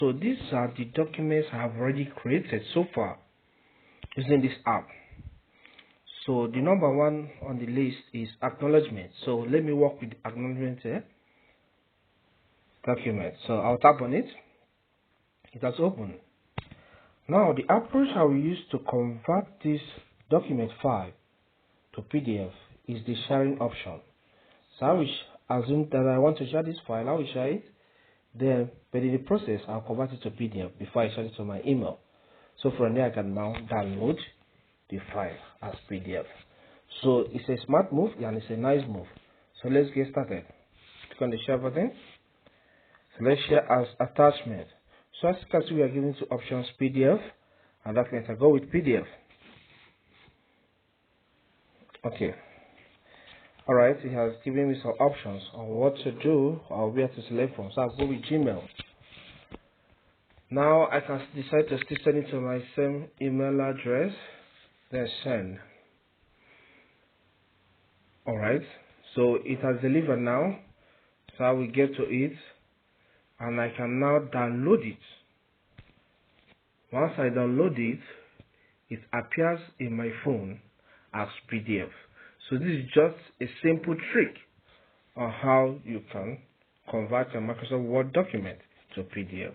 So these are the documents I have already created so far using this app. So the number one on the list is acknowledgement. So let me work with the acknowledgement document. So I'll tap on it. It has opened. Now the approach I will use to convert this document file to PDF is the sharing option. So I will assume that I want to share this file. I will share it. Then, but in the process, I'll convert it to PDF before I share it to my email. So from there, I can now download the file as PDF. So it's a smart move and it's a nice move. So let's get started. Click on the share button. So let's share as attachment. So as you can see, we are given two options, PDF and document. I go with PDF. Okay. Alright, it has given me some options on what to do or where to select from. So I'll go with Gmail. Now I can decide to still send it to my same email address. Then send. Alright, so it has delivered now. So I will get to it and I can now download it. Once I download it, it appears in my phone as PDF. So this is just a simple trick on how you can convert a Microsoft Word document to PDF.